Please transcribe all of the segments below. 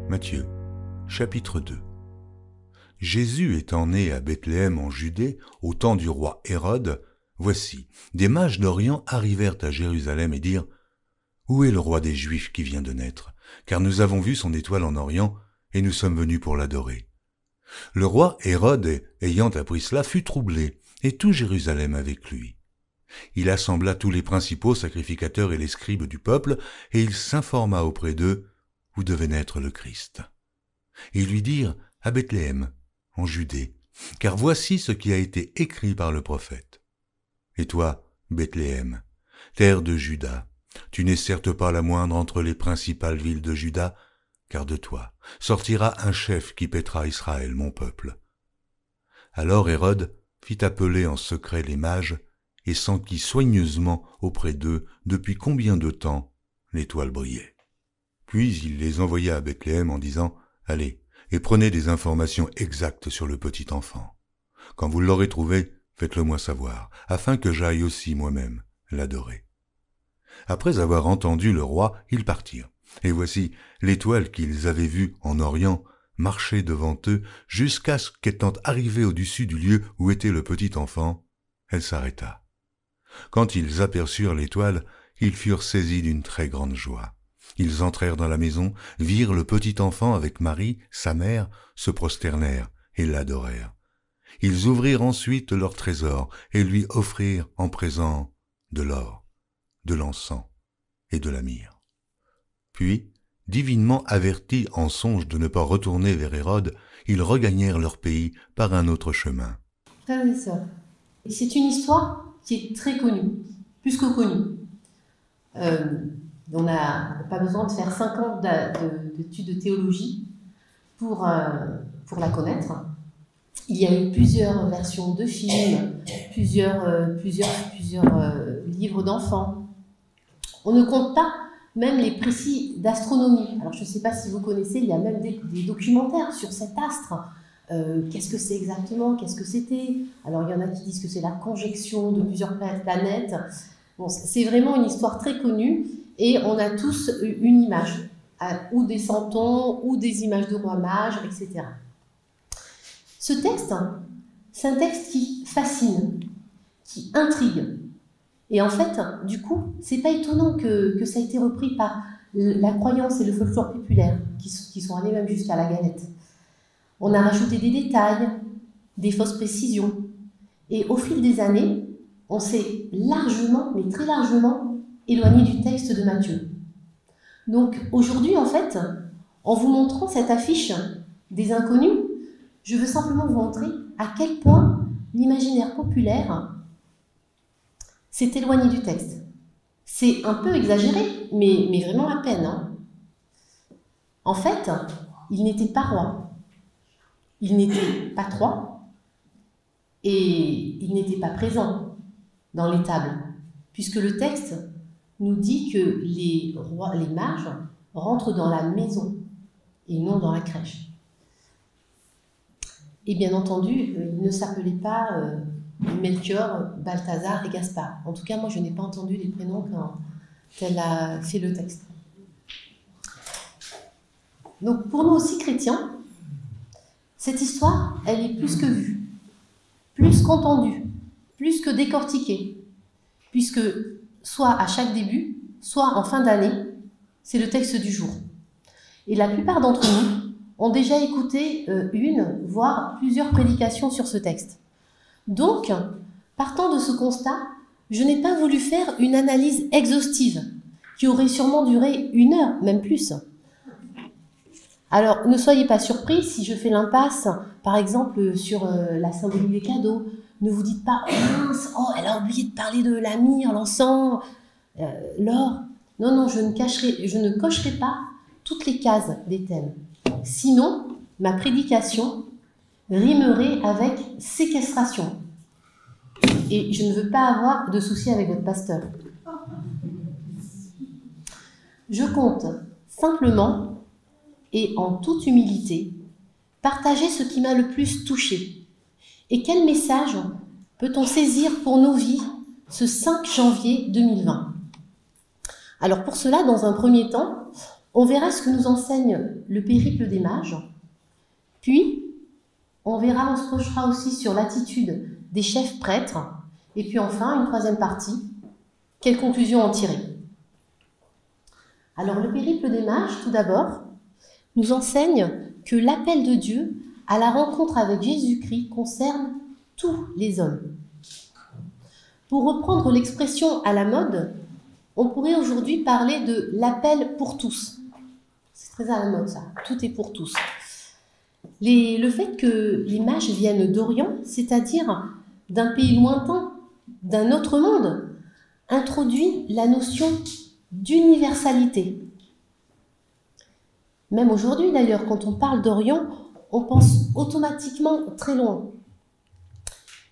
Matthieu, chapitre 2. Jésus étant né à Bethléem en Judée, au temps du roi Hérode, voici, des mages d'Orient arrivèrent à Jérusalem et dirent « Où est le roi des Juifs qui vient de naître? Car nous avons vu son étoile en Orient, et nous sommes venus pour l'adorer. » Le roi Hérode, ayant appris cela, fut troublé, et tout Jérusalem avec lui. Il assembla tous les principaux sacrificateurs et les scribes du peuple, et il s'informa auprès d'eux où devait naître le Christ. Et ils lui dirent à Bethléem, en Judée, car voici ce qui a été écrit par le prophète. Et toi, Bethléem, terre de Juda, tu n'es certes pas la moindre entre les principales villes de Juda, car de toi sortira un chef qui paîtra Israël, mon peuple. Alors Hérode fit appeler en secret les mages et s'enquit soigneusement auprès d'eux depuis combien de temps l'étoile brillait. Puis il les envoya à Bethléem en disant « Allez, et prenez des informations exactes sur le petit enfant. Quand vous l'aurez trouvé, faites-le moi savoir, afin que j'aille aussi moi-même l'adorer. » Après avoir entendu le roi, ils partirent. Et voici, l'étoile qu'ils avaient vue en Orient marchait devant eux jusqu'à ce qu'étant arrivée au-dessus du lieu où était le petit enfant, elle s'arrêta. Quand ils aperçurent l'étoile, ils furent saisis d'une très grande joie. Ils entrèrent dans la maison, virent le petit enfant avec Marie, sa mère, se prosternèrent et l'adorèrent. Ils ouvrirent ensuite leur trésor et lui offrirent en présent de l'or, de l'encens et de la myrrhe. Puis, divinement avertis en songe de ne pas retourner vers Hérode, ils regagnèrent leur pays par un autre chemin. Frères et sœurs, c'est une histoire qui est très connue, plus que connue. On n'a pas besoin de faire 5 ans d'études de théologie pour la connaître. Il y a eu plusieurs versions de films, plusieurs livres d'enfants. On ne compte pas même les précis d'astronomie. Alors je ne sais pas si vous connaissez, il y a même des documentaires sur cet astre. Qu'est-ce que c'est exactement? Qu'est-ce que c'était? Alors il y en a qui disent que c'est la conjonction de plusieurs planètes. Bon, c'est vraiment une histoire très connue et on a tous une image, ou des santons, ou des images de rois mages, etc. Ce texte, c'est un texte qui fascine, qui intrigue. Et en fait, du coup, c'est pas étonnant que ça ait été repris par la croyance et le folklore populaire, qui sont allés même jusqu'à la galette. On a rajouté des détails, des fausses précisions. Et au fil des années, on s'est largement, mais très largement, éloigné du texte de Matthieu. Donc aujourd'hui, en fait, en vous montrant cette affiche des inconnus, je veux simplement vous montrer à quel point l'imaginaire populaire s'est éloigné du texte. C'est un peu exagéré, mais vraiment à peine. Hein. En fait, il n'était pas roi, il n'était pas roi, et il n'était pas présent dans l'étable, puisque le texte nous dit que les mages rentrent dans la maison et non dans la crèche. Et bien entendu, ils ne s'appelaient pas Melchior, Balthazar et Gaspard. En tout cas, moi, je n'ai pas entendu les prénoms quand elle a fait le texte. Donc, pour nous aussi chrétiens, cette histoire, elle est plus que vue, plus qu'entendue, plus que décortiquée, puisque soit à chaque début, soit en fin d'année, c'est le texte du jour. Et la plupart d'entre nous ont déjà écouté une, voire plusieurs prédications sur ce texte. Donc, partant de ce constat, je n'ai pas voulu faire une analyse exhaustive, qui aurait sûrement duré 1 heure, même plus. Alors, ne soyez pas surpris si je fais l'impasse, par exemple, sur la symbolique des cadeaux. Ne vous dites pas « Oh mince, oh, elle a oublié de parler de la myrrhe, l'encens, l'or ». Non, je ne cocherai pas toutes les cases des thèmes. Sinon, ma prédication rimerait avec séquestration. Et je ne veux pas avoir de soucis avec votre pasteur. Je compte simplement et en toute humilité partager ce qui m'a le plus touché. Et quel message peut-on saisir pour nos vies ce 5 janvier 2020? Alors pour cela, dans un premier temps, On verra ce que nous enseigne le périple des mages, puis on se penchera aussi sur l'attitude des chefs prêtres, et puis enfin, une troisième partie, quelles conclusions en tirer. Alors le périple des mages, tout d'abord, nous enseigne que l'appel de Dieu à la rencontre avec Jésus-Christ concerne tous les hommes. Pour reprendre l'expression à la mode, on pourrait aujourd'hui parler de l'appel pour tous. C'est très à la mode ça, tout est pour tous. Le fait que les mages viennent d'Orient, c'est-à-dire d'un pays lointain, d'un autre monde, introduit la notion d'universalité. Même aujourd'hui d'ailleurs, quand on parle d'Orient, on pense automatiquement très loin.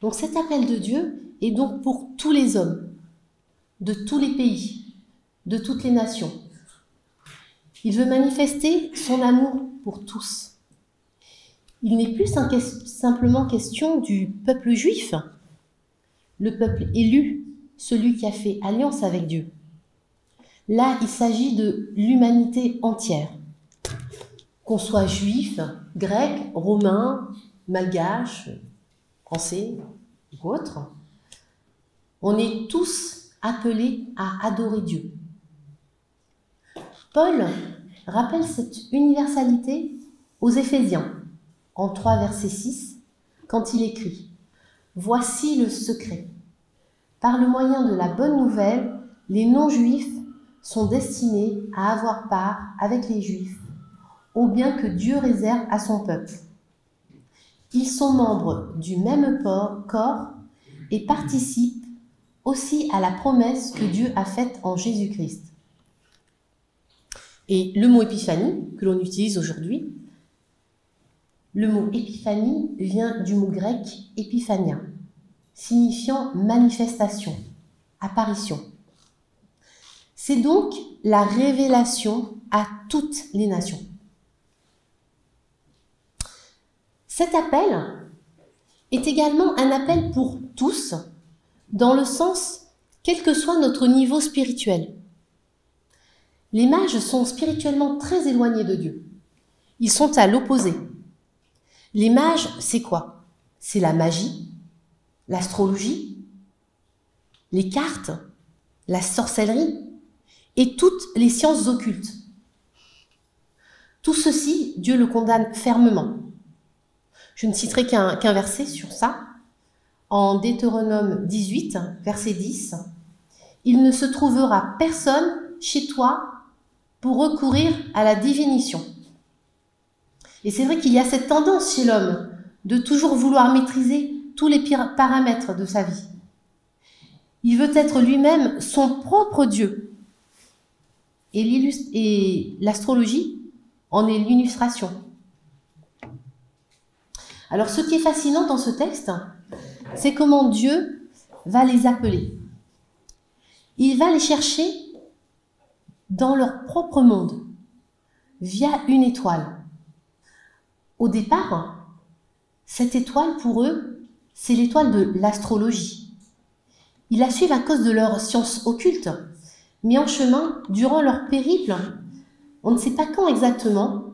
Donc cet appel de Dieu est donc pour tous les hommes, de tous les pays, de toutes les nations. Il veut manifester son amour pour tous. Il n'est plus simplement question du peuple juif, le peuple élu, celui qui a fait alliance avec Dieu. Là, il s'agit de l'humanité entière. Qu'on soit juif, grec, romain, malgache, français ou autre, on est tous appelés à adorer Dieu. Paul rappelle cette universalité aux Éphésiens, en 3 verset 6, quand il écrit « Voici le secret. Par le moyen de la bonne nouvelle, les non-juifs sont destinés à avoir part avec les juifs au bien que Dieu réserve à son peuple. Ils sont membres du même corps et participent aussi à la promesse que Dieu a faite en Jésus-Christ. » Et le mot épiphanie, que l'on utilise aujourd'hui, le mot épiphanie vient du mot grec épiphania, signifiant manifestation, apparition. C'est donc la révélation à toutes les nations. Cet appel est également un appel pour tous, dans le sens quel que soit notre niveau spirituel. Les mages sont spirituellement très éloignés de Dieu. Ils sont à l'opposé. Les mages, c'est quoi? C'est la magie, l'astrologie, les cartes, la sorcellerie et toutes les sciences occultes. Tout ceci, Dieu le condamne fermement. Je ne citerai qu'un verset sur ça. En Deutéronome 18, verset 10, « Il ne se trouvera personne chez toi pour recourir à la divination. » Et c'est vrai qu'il y a cette tendance chez l'homme de toujours vouloir maîtriser tous les paramètres de sa vie. Il veut être lui-même son propre Dieu. Et l'astrologie en est l'illustration. Alors ce qui est fascinant dans ce texte, c'est comment Dieu va les appeler. Il va les chercher dans leur propre monde, via une étoile. Au départ, cette étoile, pour eux, c'est l'étoile de l'astrologie. Ils la suivent à cause de leur science occulte, mais en chemin, durant leur périple, on ne sait pas quand exactement,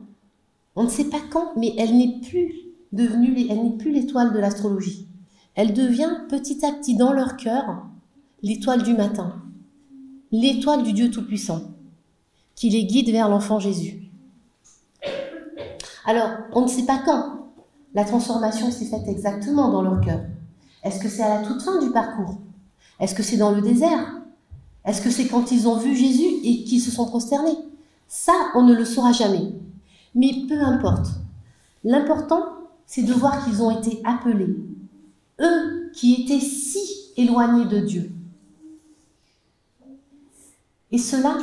mais elle n'est plus l'étoile de l'astrologie. Elle devient petit à petit dans leur cœur l'étoile du matin, l'étoile du Dieu Tout-Puissant, qui les guide vers l'enfant Jésus. Alors, on ne sait pas quand la transformation s'est faite exactement dans leur cœur. Est-ce que c'est à la toute fin du parcours? Est-ce que c'est dans le désert? Est-ce que c'est quand ils ont vu Jésus et qu'ils se sont prosternés? Ça, on ne le saura jamais. Mais peu importe. L'important, c'est de voir qu'ils ont été appelés. Eux qui étaient si éloignés de Dieu. Et cela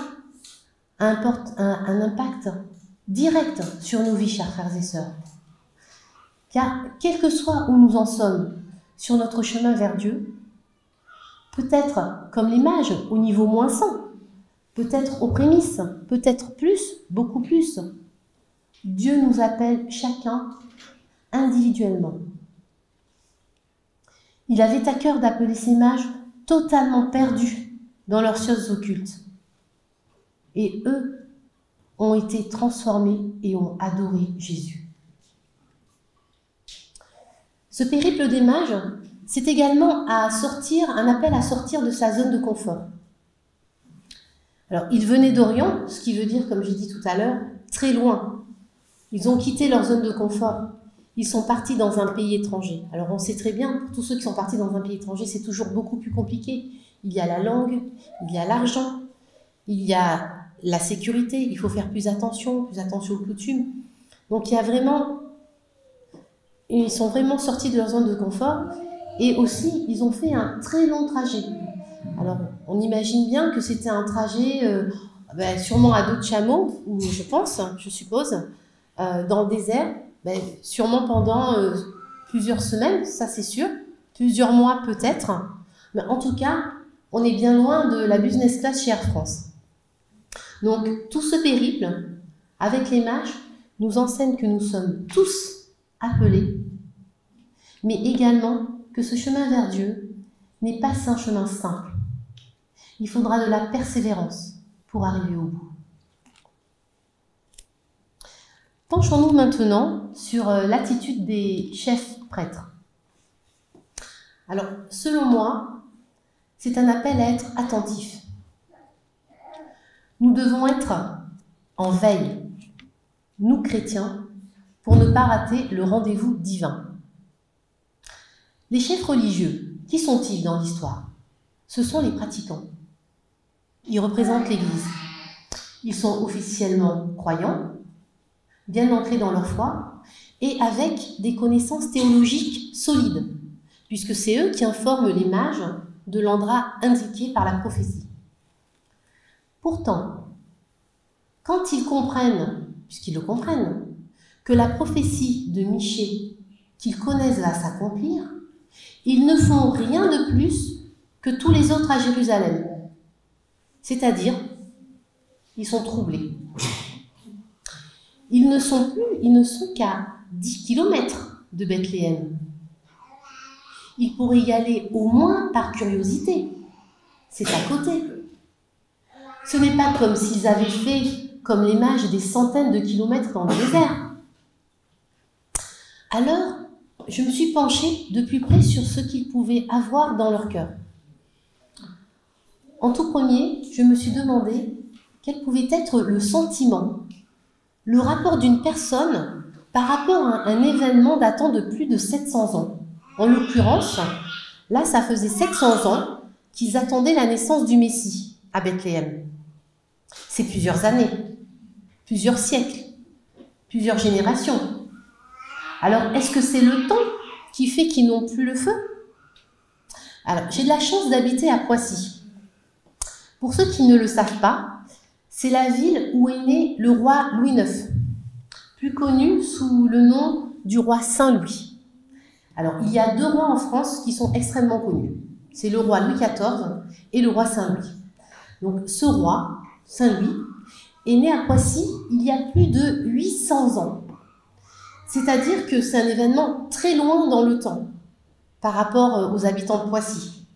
a un impact direct sur nos vies, chers frères et sœurs. Car, quel que soit où nous en sommes sur notre chemin vers Dieu, peut-être comme les mages au niveau moins sain, peut-être aux prémices, peut-être plus, beaucoup plus, Dieu nous appelle chacun individuellement. Il avait à cœur d'appeler ces mages totalement perdus dans leurs sciences occultes. Et eux ont été transformés et ont adoré Jésus. Ce périple des mages, c'est également un appel à sortir de sa zone de confort. Alors, ils venaient d'Orient, ce qui veut dire, comme j'ai dit tout à l'heure, très loin. Ils ont quitté leur zone de confort. Ils sont partis dans un pays étranger. Alors, on sait très bien, pour tous ceux qui sont partis dans un pays étranger, c'est toujours beaucoup plus compliqué. Il y a la langue, il y a l'argent, il y a la sécurité, il faut faire plus attention aux coutumes. Donc, ils sont vraiment sortis de leur zone de confort et aussi, ils ont fait un très long trajet. Alors, on imagine bien que c'était un trajet sûrement à dos de chameau, ou je suppose, dans le désert, sûrement pendant plusieurs semaines, ça c'est sûr, plusieurs mois peut-être, mais en tout cas, on est bien loin de la business class chez Air France. Donc, tout ce périple, avec les mages, nous enseigne que nous sommes tous appelés, mais également que ce chemin vers Dieu n'est pas un chemin simple. Il faudra de la persévérance pour arriver au bout. Penchons-nous maintenant sur l'attitude des chefs prêtres. Alors, selon moi, c'est un appel à être attentif. Nous devons être en veille, nous chrétiens, pour ne pas rater le rendez-vous divin. Les chefs religieux, qui sont-ils dans l'histoire? Ce sont les pratiquants. Ils représentent l'Église. Ils sont officiellement croyants, bien ancrés dans leur foi, et avec des connaissances théologiques solides, puisque c'est eux qui informent les mages de l'endroit indiqué par la prophétie. Pourtant, quand ils comprennent, puisqu'ils le comprennent, que la prophétie de Michée qu'ils connaissent va s'accomplir, ils ne font rien de plus que tous les autres à Jérusalem. C'est-à-dire, ils sont troublés. Ils ne sont qu'à 10 km de Bethléem. Ils pourraient y aller au moins par curiosité. C'est à côté. Ce n'est pas comme s'ils avaient fait, comme les mages, des centaines de kilomètres dans le désert. Alors, je me suis penchée de plus près sur ce qu'ils pouvaient avoir dans leur cœur. En tout premier, je me suis demandé quel pouvait être le sentiment, le rapport d'une personne par rapport à un événement datant de plus de 700 ans. En l'occurrence, là, ça faisait 700 ans qu'ils attendaient la naissance du Messie à Bethléem. C'est plusieurs années, plusieurs siècles, plusieurs générations. Alors, est-ce que c'est le temps qui fait qu'ils n'ont plus le feu? Alors, j'ai de la chance d'habiter à Poissy. Pour ceux qui ne le savent pas, c'est la ville où est né le roi Louis IX, plus connu sous le nom du roi Saint-Louis. Alors, il y a deux rois en France qui sont extrêmement connus. C'est le roi Louis XIV et le roi Saint-Louis. Donc, ce roi, Saint-Louis, est né à Poissy il y a plus de 800 ans. C'est-à-dire que c'est un événement très loin dans le temps par rapport aux habitants de Poissy.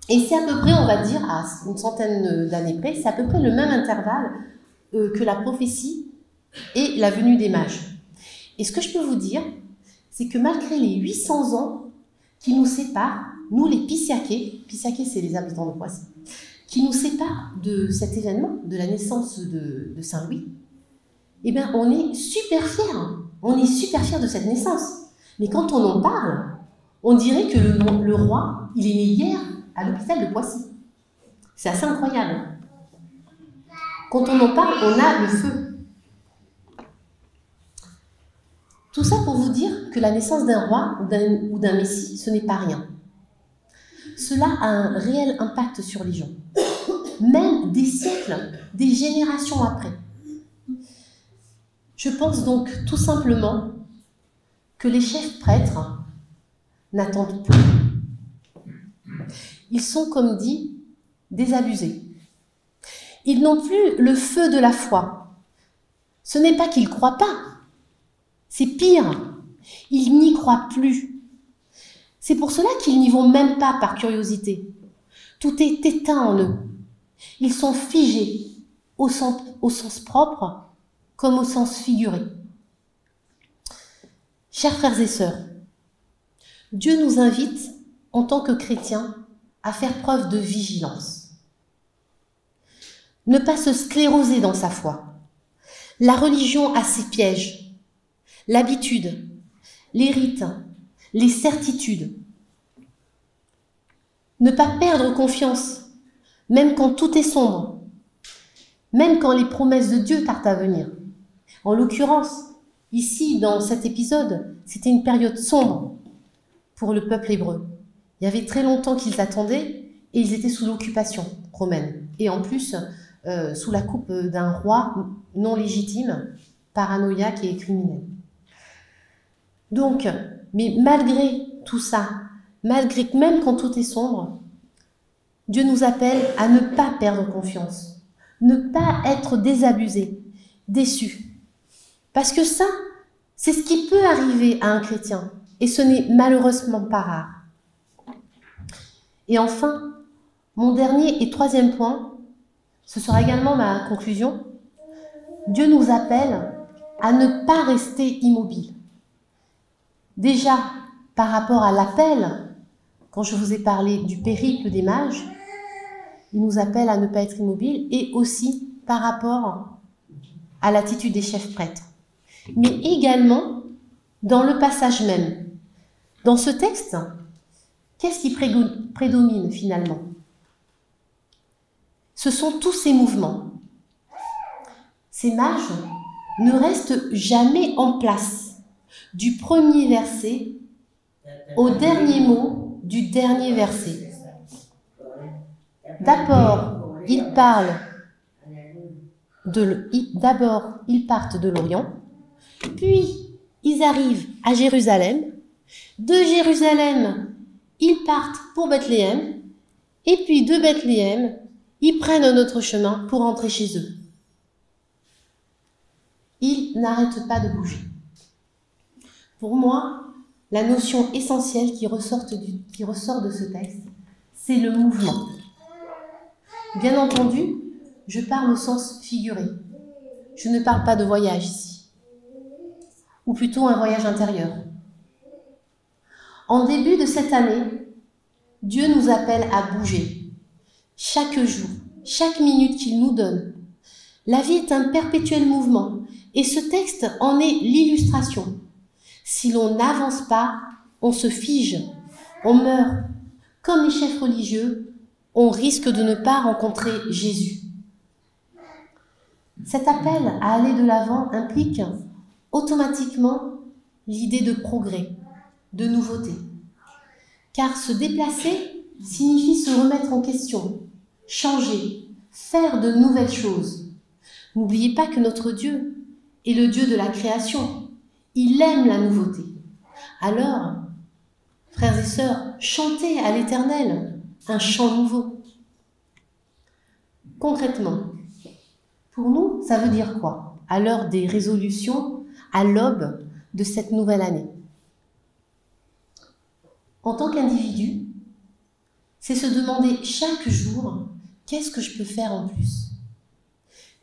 Et c'est à peu près, on va dire, à une centaine d'années près, c'est à peu près le même intervalle que la prophétie et la venue des mages. Et ce que je peux vous dire, c'est que malgré les 800 ans qui nous séparent, nous les Pissiaquais c'est les habitants de Poissy, qui nous séparent de cet événement, de la naissance de Saint-Louis, eh bien on est super fiers. On est super fiers de cette naissance. Mais quand on en parle, on dirait que le roi, il est né hier à l'hôpital de Poissy. C'est assez incroyable. Quand on en parle, on a le feu. Tout ça pour vous dire que la naissance d'un roi ou d'un messie, ce n'est pas rien. Cela a un réel impact sur les gens. Même des siècles, des générations après. Je pense donc tout simplement que les chefs prêtres n'attendent plus. Ils sont, comme dit, désabusés. Ils n'ont plus le feu de la foi. Ce n'est pas qu'ils ne croient pas, c'est pire, ils n'y croient plus. C'est pour cela qu'ils n'y vont même pas par curiosité. Tout est éteint en eux. Ils sont figés, au sens propre comme au sens figuré. Chers frères et sœurs, Dieu nous invite, en tant que chrétiens, à faire preuve de vigilance. Ne pas se scléroser dans sa foi. La religion a ses pièges, l'habitude, les rites, les certitudes. Ne pas perdre confiance, même quand tout est sombre, même quand les promesses de Dieu tardent à venir. En l'occurrence, ici, dans cet épisode, c'était une période sombre pour le peuple hébreu. Il y avait très longtemps qu'ils attendaient et ils étaient sous l'occupation romaine. Et en plus, sous la coupe d'un roi non légitime, paranoïaque et criminel. Donc, mais malgré tout ça, malgré que même quand tout est sombre, Dieu nous appelle à ne pas perdre confiance, ne pas être désabusé, déçu. Parce que ça, c'est ce qui peut arriver à un chrétien, et ce n'est malheureusement pas rare. Et enfin, mon dernier et troisième point, ce sera également ma conclusion. Dieu nous appelle à ne pas rester immobile. Déjà, par rapport à l'appel, quand je vous ai parlé du périple des mages, il nous appelle à ne pas être immobile, et aussi par rapport à l'attitude des chefs prêtres. Mais également dans le passage même. Dans ce texte, qu'est-ce qui prédomine finalement? Ce sont tous ces mouvements. Ces mages ne restent jamais en place, du premier verset au dernier mot du dernier verset. D'abord, ils partent de l'Orient, puis ils arrivent à Jérusalem. De Jérusalem, ils partent pour Bethléem, et puis de Bethléem, ils prennent un autre chemin pour rentrer chez eux. Ils n'arrêtent pas de bouger. Pour moi, la notion essentielle qui ressort de ce texte, c'est le mouvement. Bien entendu, je parle au sens figuré. Je ne parle pas de voyage ici, ou plutôt un voyage intérieur. En début de cette année, Dieu nous appelle à bouger. Chaque jour, chaque minute qu'il nous donne. La vie est un perpétuel mouvement, et ce texte en est l'illustration. Si l'on n'avance pas, on se fige, on meurt. Comme les chefs religieux, on risque de ne pas rencontrer Jésus. Cet appel à aller de l'avant implique automatiquement l'idée de progrès, de nouveauté. Car se déplacer signifie se remettre en question, changer, faire de nouvelles choses. N'oubliez pas que notre Dieu est le Dieu de la création. Il aime la nouveauté. Alors, frères et sœurs, chantez à l'Éternel un chant nouveau. Concrètement, pour nous, ça veut dire quoi? À l'heure des résolutions, à l'aube de cette nouvelle année. En tant qu'individu, c'est se demander chaque jour, qu'est-ce que je peux faire en plus?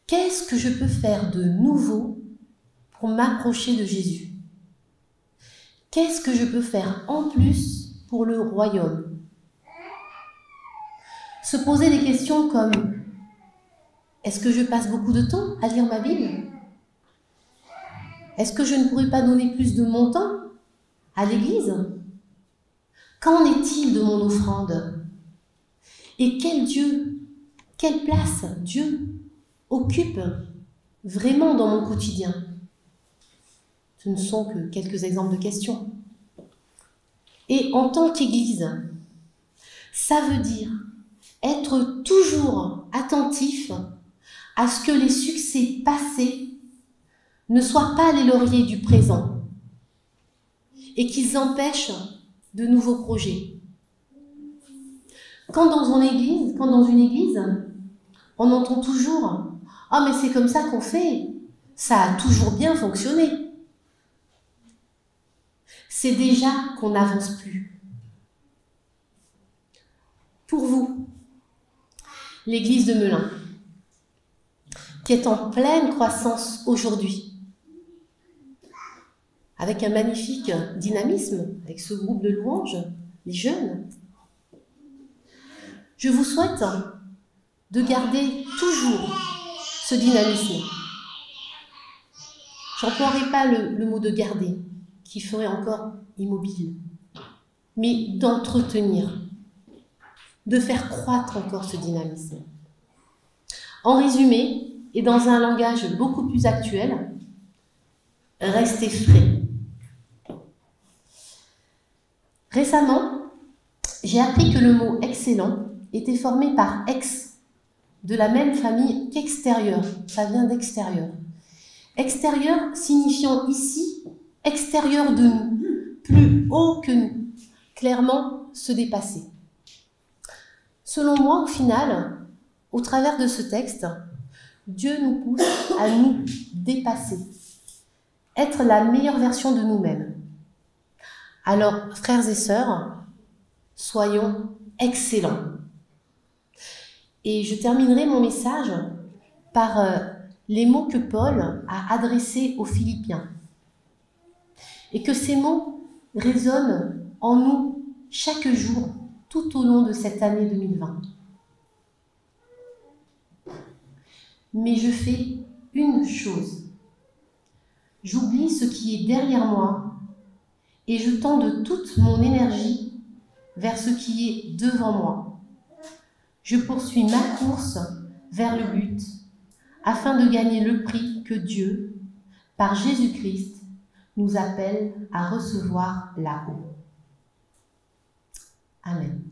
Qu'est-ce que je peux faire de nouveau pour m'approcher de Jésus? Qu'est-ce que je peux faire en plus pour le royaume? Se poser des questions comme: est-ce que je passe beaucoup de temps à lire ma Bible? Est-ce que je ne pourrais pas donner plus de mon temps à l'Église? Qu'en est-il de mon offrande? Et quelle place Dieu occupe vraiment dans mon quotidien? Ce ne sont que quelques exemples de questions. Et en tant qu'Église, ça veut dire être toujours attentif à ce que les succès passés ne soient pas les lauriers du présent et qu'ils empêchent de nouveaux projets. Quand dans une église, on entend toujours « Ah, mais c'est comme ça qu'on fait, ça a toujours bien fonctionné ». C'est déjà qu'on n'avance plus. Pour vous, l'église de Melun, qui est en pleine croissance aujourd'hui, avec un magnifique dynamisme, avec ce groupe de louanges, les jeunes. Je vous souhaite de garder toujours ce dynamisme. Je n'emploierai pas le mot de garder, qui ferait encore immobile, mais d'entretenir, de faire croître encore ce dynamisme. En résumé, et dans un langage beaucoup plus actuel, restez frais. Récemment, j'ai appris que le mot excellent était formé par ex, de la même famille qu'extérieur. Ça vient d'extérieur. Extérieur signifiant ici extérieur de nous, plus haut que nous, clairement se dépasser. Selon moi, au final, au travers de ce texte, Dieu nous pousse à nous dépasser, être la meilleure version de nous-mêmes. Alors, frères et sœurs, soyons excellents. Et je terminerai mon message par les mots que Paul a adressés aux Philippiens. Et que ces mots résonnent en nous chaque jour, tout au long de cette année 2020. Mais je fais une chose. J'oublie ce qui est derrière moi et je tends toute mon énergie vers ce qui est devant moi. Je poursuis ma course vers le but afin de gagner le prix que Dieu, par Jésus-Christ, nous appelle à recevoir là-haut. Amen.